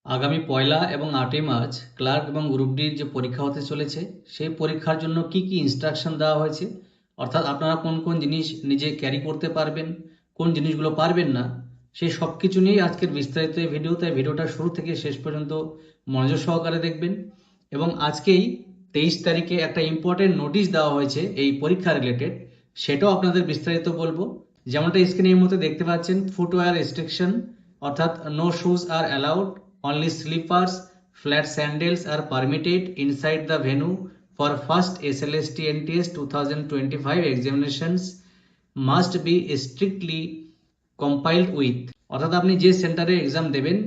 আগামী ১লা এবং ৮ই মার্চ ক্লার্ক এবং গ্রুপ ডির যে পরীক্ষা হতে চলেছে সেই পরীক্ষার জন্য কি কি ইনস্ট্রাকশন দেওয়া হয়েছে, অর্থাৎ আপনারা কোন কোন জিনিস নিজে ক্যারি করতে পারবেন, কোন জিনিসগুলো পারবেন না, সেই সব কিছু নিয়েই আজকের বিস্তারিত এই ভিডিও। তাই ভিডিওটা শুরু থেকে শেষ পর্যন্ত মনোযোগ সহকারে দেখবেন। এবং আজকেই 23 তারিখে একটা ইম্পর্টেন্ট নোটিশ দেওয়া হয়েছে এই পরীক্ষা রিলেটেড, সেটাও আপনাদের বিস্তারিত বলবো। যেমনটা স্ক্রিনের মধ্যে দেখতে পাচ্ছেন, ফুটওয়্যার রেস্ট্রিকশন, অর্থাৎ no shoes are allowed, only slippers, flat sandals are permitted inside the venue for first SLST NTS 2025 examinations must be strictly compiled with। অর্থাৎ আপনি যে সেন্টারে এক্সাম দেবেন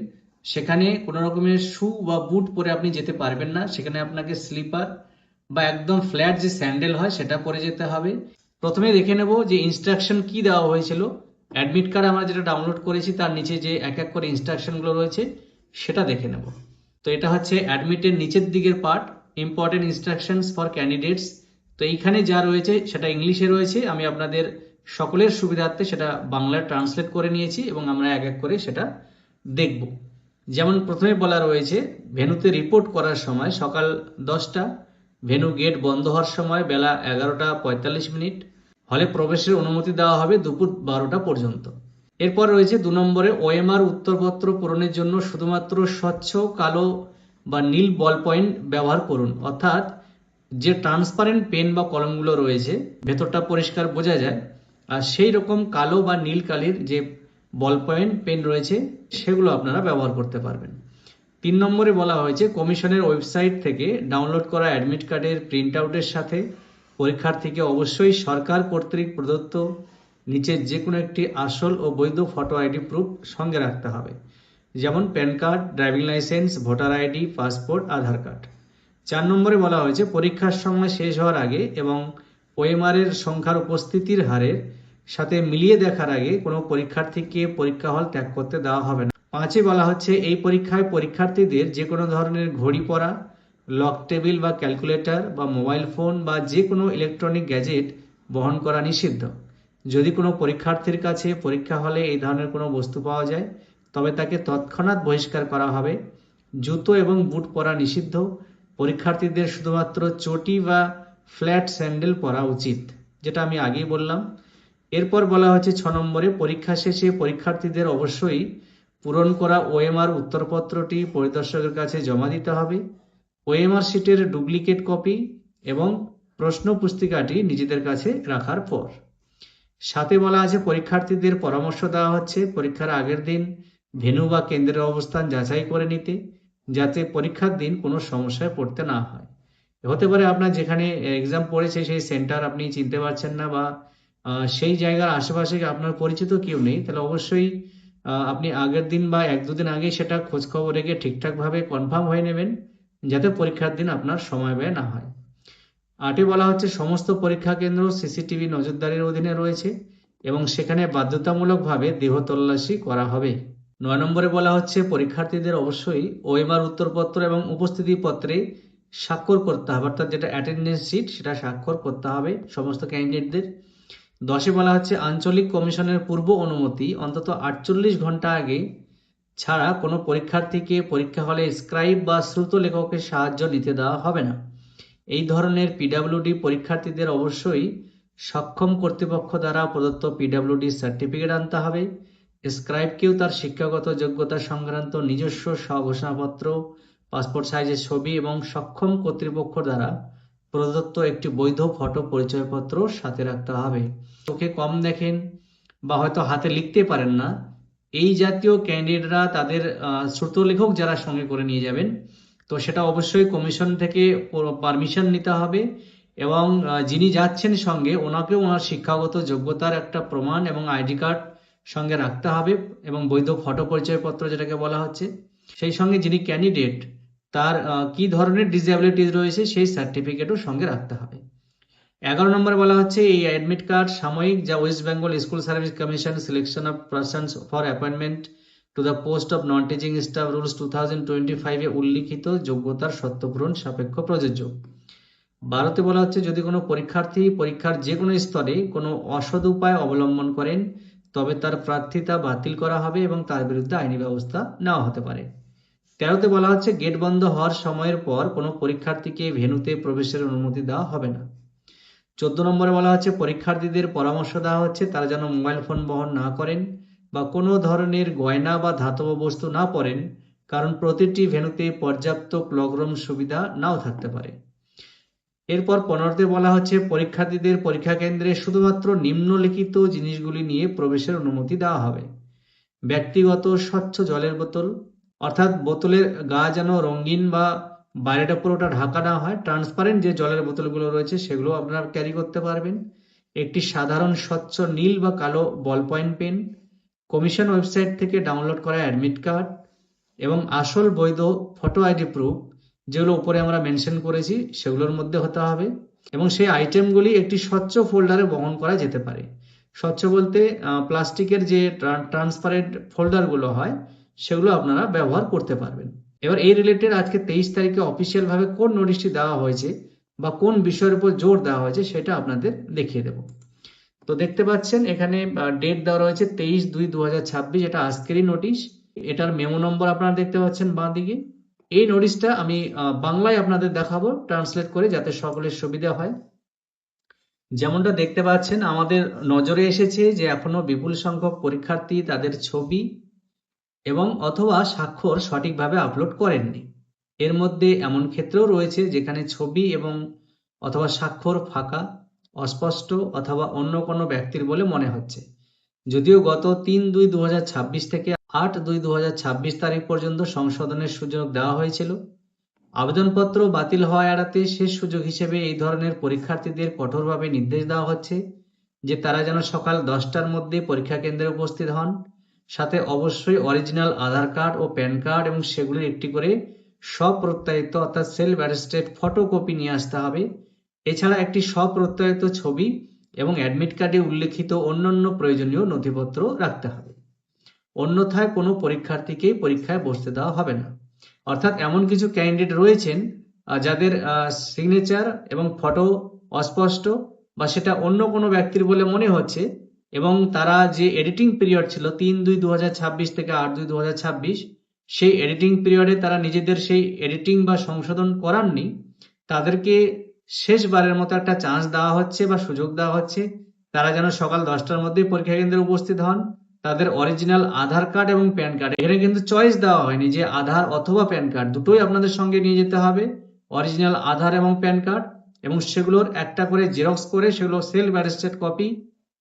সেখানে কোনো রকমের শু বা বুট পরে আপনি যেতে পারবেন না, সেখানে আপনাকে স্লিপার বা একদম ফ্ল্যাট যে স্যান্ডেল হয় সেটা পরে যেতে হবে। প্রথমে দেখে নেব যে ইনস্ট্রাকশন কি দেওয়া হয়েছিল। অ্যাডমিট কার্ড আমরা যেটা ডাউনলোড করেছি তার নিচে যে এক এক করে ইনস্ট্রাকশনগুলো রয়েছে সেটা দেখে নেব। তো এটা হচ্ছে অ্যাডমিটের নিচের দিকের part, important instructions for candidates. তো এইখানে যা রয়েছে সেটা ইংলিশে রয়েছে, আমি আপনাদের সকলের সুবিধার্থে সেটা বাংলায় ট্রান্সলেট করে নিয়েছি এবং আমরা এক এক করে সেটা দেখব। যেমন প্রথমে বলা রয়েছে, ভেন্যুতে রিপোর্ট করার সময় সকাল 10টা, ভেন্যু গেট বন্ধ হওয়ার সময় বেলা 11টা 45 মিনিট, হলে প্রবেশের অনুমতি দেওয়া হবে দুপুর 12টা পর্যন্ত। এরপর রয়েছে 2 নম্বরে, ওএমআর উত্তরপত্র পূরণের জন্য শুধুমাত্র স্বচ্ছ কালো বা নীল বল পয়েন্ট ব্যবহার করুন। অর্থাৎ যে ট্রান্সপারেন্ট পেন বা কলমগুলো রয়েছে ভেতরটা পরিষ্কার বোঝা যায়, আর সেই রকম কালো বা নীল কালির যে বল পয়েন্ট পেন রয়েছে সেগুলো আপনারা ব্যবহার করতে পারবেন। 3 নম্বরে বলা হয়েছে, কমিশনের ওয়েবসাইট থেকে ডাউনলোড করা অ্যাডমিট কার্ডের প্রিন্ট আউটের সাথে পরীক্ষার্থীকে অবশ্যই সরকার কর্তৃক প্রদত্ত নিচের যে কোনো একটি আসল ও বৈধ ফটো আইডি প্রুফ সঙ্গে রাখতে হবে, যেমন PAN card, driving licence, voter ID, passport, Aadhaar card. 4 নম্বরে বলা হয়েছে, পরীক্ষার সময় শেষ হওয়ার আগে এবং ওএমআর এর সংখ্যার উপস্থিতির হারের সাথে মিলিয়ে দেখার আগে কোনো পরীক্ষার্থীকে পরীক্ষা হল ত্যাগ করতে দেওয়া হবে না। 5-এ বলা হচ্ছে, এই পরীক্ষায় পরীক্ষার্থীদের যে কোনো ধরনের ঘড়ি পরা, লক টেবিল বা ক্যালকুলেটর বা মোবাইল ফোন বা যে কোনো ইলেকট্রনিক গ্যাজেট বহন করা নিষিদ্ধ। যদি কোনো পরীক্ষার্থীর কাছে পরীক্ষা হলে এই ধরনের কোনো বস্তু পাওয়া যায় তবে তাকে তৎক্ষণাৎ বহিষ্কার করা হবে। জুতো এবং বুট পরা নিষিদ্ধ। পরীক্ষার্থীদের শুধুমাত্র চটি বা ফ্ল্যাট স্যান্ডেল পরা উচিত, যেটা আমি আগেই বললাম। এরপর বলা হচ্ছে 6 নম্বরে, পরীক্ষা শেষে পরীক্ষার্থীদের অবশ্যই পূরণ করা ওএমআর উত্তরপত্রটি পরিদর্শকের কাছে জমা দিতে হবে। ওএমআর শিটের ডুপ্লিকেট কপি এবং প্রশ্ন পুস্তিকাটি নিজেদের কাছে রাখার পর। 7-এ বলা আছে, পরীক্ষার্থীদের পরামর্শ দেওয়া হচ্ছে পরীক্ষার আগের দিন ভেন্যু বা কেন্দ্রের অবস্থান যাচাই করে নিতে, যাতে পরীক্ষার দিন কোনো সমস্যায় পড়তে না হয়। হতে পারে আপনার যেখানে এক্সাম পড়েছে সেই সেন্টার আপনি চিনতে পারছেন না, বা সেই জায়গার আশেপাশে আপনার পরিচিত কেউ নেই, তাহলে অবশ্যই আপনি আগের দিন বা 1-2 দিন আগে সেটা খোঁজ খবর রেখে ঠিকঠাকভাবে কনফার্ম হয়ে নেবেন, যাতে পরীক্ষার দিন আপনার সময় ব্যয় না হয়। 8-এ বলা হচ্ছে, সমস্ত পরীক্ষা কেন্দ্র সিসিটিভি নজরদারির অধীনে রয়েছে এবং সেখানে বাধ্যতামূলকভাবে দেহ তল্লাশি করা হবে। 9 নম্বরে বলা হচ্ছে, পরীক্ষার্থীদের অবশ্যই ওএমআর উত্তরপত্র এবং উপস্থিতি পত্রে স্বাক্ষর করতে হবে, অর্থাৎ যেটা অ্যাটেন্ডেন্স শিট সেটা স্বাক্ষর করতে হবে সমস্ত ক্যান্ডিডেটদের। 10-এ বলা হচ্ছে, আঞ্চলিক কমিশনের পূর্ব অনুমতি অন্তত 48 ঘন্টা আগে ছাড়া কোনো পরীক্ষার্থীকে পরীক্ষা হলে স্ক্রাইব বা শ্রুত লেখকের সাহায্য নিতে দেওয়া হবে না। এই ধরনের পিডাব্লিউডি পরীক্ষার্থীদের অবশ্যই সক্ষম কর্তৃপক্ষ দ্বারা প্রদত্ত পিডাব্লিউডি সার্টিফিকেট আনতে হবে। স্ক্রাইবকেও তার শিক্ষাগত যোগ্যতা সংক্রান্ত নিজস্ব স্বঘোষণাপত্র, পাসপোর্ট সাইজের ছবি এবং সক্ষম কর্তৃপক্ষ দ্বারা প্রদত্ত একটি বৈধ ফটো পরিচয়পত্র সাথে রাখতে হবে। চোখে কম দেখেন বা হয়তো হাতে লিখতে পারেন না, এই জাতীয় ক্যান্ডিডেটরা তাদের শ্রুতলেখক যারা সঙ্গে করে নিয়ে যাবেন, তো সেটা অবশ্যই কমিশন থেকে পারমিশন নিতে হবে এবং যিনি যাচ্ছেন সঙ্গে ওনাকেও ওনার শিক্ষাগত যোগ্যতার একটা প্রমাণ এবং আইডি কার্ড সঙ্গে রাখতে হবে এবং বৈধ ফটো পরিচয়পত্র যেটাকে বলা হচ্ছে। সেই সঙ্গে যিনি ক্যান্ডিডেট তার কি ধরনের ডিসএবিলিটিস রয়েছে সেই সার্টিফিকেটও সঙ্গে রাখতে হবে। 11 নম্বরে বলা হচ্ছে, এই অ্যাডমিট কার্ড সাময়িক যা West Bengal school service commission selection of persons for appointment to the post of non teaching staff rules 2025 এ উল্লিখিত যোগ্যতার সত্যপূরণ সাপেক্ষ প্রযোজ্য। 12-তে বলা হচ্ছে, যদি কোনো পরীক্ষার্থী পরীক্ষার যে কোনো স্তরে কোনো অসৎ উপায় অবলম্বন করেন তবে তার প্রার্থিতা বাতিল করা হবে এবং তার বিরুদ্ধে আইনি ব্যবস্থা নেওয়া হতে পারে। 13তে বলা হচ্ছে গেট বন্ধ হওয়ার সময়ের পর কোনো পরীক্ষার্থীকে ভেন্যুতে প্রবেশের অনুমতি দেওয়া হবে না। 14 নম্বরে বলা হচ্ছে পরীক্ষার্থীদের পরামর্শ দেওয়া হচ্ছে তারা যেন মোবাইল ফোন বহন না করেন বা কোনো ধরনের গয়না বা ধাতব বস্তু না পরেন, কারণ প্রতিটি ভেন্যুতে পর্যাপ্ত ক্লকরুম সুবিধা নাও থাকতে পারে। এরপর 15তে বলা হচ্ছে পরীক্ষার্থীদের পরীক্ষা কেন্দ্রে শুধুমাত্র নিম্নলিখিত জিনিসগুলি নিয়ে প্রবেশের অনুমতি দেওয়া হবে: ব্যক্তিগত স্বচ্ছ জলের বোতল, অর্থাৎ বোতলের গা যেন রঙিন বা বাইরেটা পুরোটা ঢাকা না হয়, ট্রান্সপারেন্ট যে জলের বোতলগুলো রয়েছে সেগুলো আপনারা ক্যারি করতে পারবেন। একটি সাধারণ স্বচ্ছ নীল বা কালো ball point pen, commission website থেকে ডাউনলোড করা অ্যাডমিট কার্ড এবং আসল বৈধ ফটো আইডি প্রুফ, যেগুলো উপরে আমরা মেনশন করেছি সেগুলোর মধ্যে হতে হবে, এবং সেই আইটেমগুলি একটি স্বচ্ছ ফোল্ডারে বহন করা যেতে পারে। স্বচ্ছ বলতে প্লাস্টিকের যে ট্রান্সপারেন্ট ফোল্ডারগুলো হয় সেগুলো আপনারা ব্যবহার করতে পারবেন। এবার এই রিলেটেড আজকে 23 তারিখে অফিসিয়াল ভাবে কোন নোটিশটি দেওয়া হয়েছে বা কোন বিষয়ের উপর জোর দেওয়া হয়েছে সেটা আপনাদের দেখিয়ে দেব। তো দেখতে পাচ্ছেন এখানে ডেট দেওয়া রয়েছে 23/2/2026, এটা আজকেরই নোটিশ। এটার মেমো নম্বর আপনারা দেখতে পাচ্ছেন বাঁ দিকে। এই নোটিশটা আমি বাংলায় আপনাদের দেখাবো ট্রান্সলেট করে, যাতে সকলের সুবিধা হয়। যেমনটা দেখতে পাচ্ছেন আমাদের নজরে এসেছে যে এখনো বিপুল সংখ্যক পরীক্ষার্থী তাদের ছবি এবং অথবা স্বাক্ষর সঠিকভাবে আপলোড করেননি। এর মধ্যে এমন ক্ষেত্রেও রয়েছে যেখানে ছবি এবং অথবা স্বাক্ষর ফাঁকা, অস্পষ্ট অথবা অন্য কোনো ব্যক্তির বলে মনে হচ্ছে। যদিও গত 3/2/2026 থেকে 8/2/2026 তারিখ পর্যন্ত সংশোধনের সুযোগ দেওয়া হয়েছিল, আবেদনপত্র বাতিল হওয়া এড়াতে শেষ সুযোগ হিসেবে এই ধরনের পরীক্ষার্থীদের কঠোরভাবে নির্দেশ দেওয়া হচ্ছে যে তারা যেন সকাল 10টার মধ্যে পরীক্ষা কেন্দ্রে উপস্থিত হন। সাথে অবশ্যই অরিজিনাল আধার কার্ড ও প্যান কার্ড এবং সেগুলির একটি করে স্বপ্রত্যয়িত অর্থাৎ সেলফ অ্যাটেস্টেড ফটোকপি নিয়ে আসতে হবে। এছাড়া একটি স্বপ্রত্যয়িত ছবি এবং অ্যাডমিট কার্ডে উল্লেখিত অন্যান্য প্রয়োজনীয় নথিপত্র রাখতে হবে। অন্যথায় কোনো পরীক্ষার্থীকেই পরীক্ষায় বসতে দেওয়া হবে না। অর্থাৎ এমন কিছু ক্যান্ডিডেট রয়েছেন যাদের সিগনেচার এবং ফটো অস্পষ্ট বা সেটা অন্য কোনো ব্যক্তির বলে মনে হচ্ছে, এবং তারা যে এডিটিং পিরিয়ড ছিল 3/2/2026 থেকে 8/2/2026, সেই এডিটিং পিরিয়ডে তারা নিজেদের সেই এডিটিং বা সংশোধন করাননি, তাদেরকে শেষবারের মতো একটা চান্স দেওয়া হচ্ছে বা সুযোগ দেওয়া হচ্ছে। তারা যেন সকাল 10টার মধ্যে পরীক্ষা কেন্দ্রে উপস্থিত হন। তাদের অরিজিনাল আধার কার্ড এবং প্যান কার্ড, এখানে কিন্তু চয়েস দেওয়া হয়নি যে আধার অথবা প্যান কার্ড, দুটোই আপনাদের সঙ্গে নিয়ে যেতে হবে। অরিজিনাল আধার এবং প্যান কার্ড, এবং সেগুলোর একটা করে জেরক্স করে সেগুলো সেলফ অ্যাটেস্টেড কপি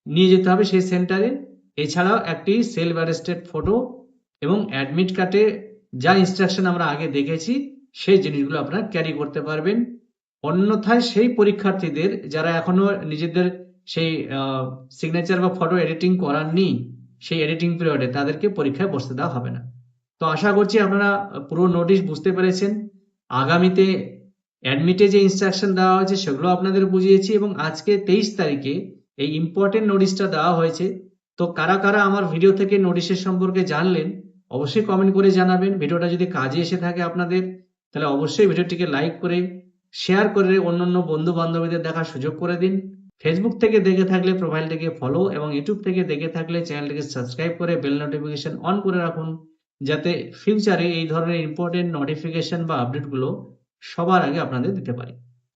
নিয়ে যেতে হবে সেই সেন্টারে। এছাড়াও একটি সেলফ অ্যাটেস্টেড ফটো এবং অ্যাডমিট কার্ডে যা ইনস্ট্রাকশন আমরা আগে দেখেছি সেই জিনিসগুলো আপনারা ক্যারি করতে পারবেন। অন্যথায় সেই পরীক্ষার্থীদের যারা এখনো নিজেদের সেই সিগনেচার বা ফটো এডিটিং করাননি সেই এডিটিং পিরিয়ডে, তাদেরকে পরীক্ষায় বসতে দেওয়া হবে না। তো আশা করছি আপনারা পুরো নোটিশ বুঝতে পেরেছেন। আগামীতে অ্যাডমিটে যে ইনস্ট্রাকশন দেওয়া হয়েছে সেগুলো আপনাদের বুঝিয়েছি, এবং আজকে 23 তারিখে এই ইম্পর্টেন্ট নোটিশটা দেওয়া হয়েছে। তো কারা কারা আমার ভিডিও থেকে নোটিশের সম্পর্কে জানলেন অবশ্যই কমেন্ট করে জানাবেন। ভিডিওটা যদি কাজে এসে থাকে আপনাদের, তাহলে অবশ্যই ভিডিওটিকে লাইক করে শেয়ার করে অন্যান্য বন্ধু বান্ধবীদের দেখার সুযোগ করে দিন। ফেসবুক থেকে দেখে থাকলে প্রোফাইলটিকে ফলো এবং ইউটিউব থেকে দেখে থাকলে চ্যানেলটিকে সাবস্ক্রাইব করে বেল নোটিফিকেশন অন করে রাখুন, যাতে ফিউচারে এই ধরনের ইম্পর্টেন্ট নোটিফিকেশন বা আপডেটগুলো সবার আগে আপনাদের দিতে পারি।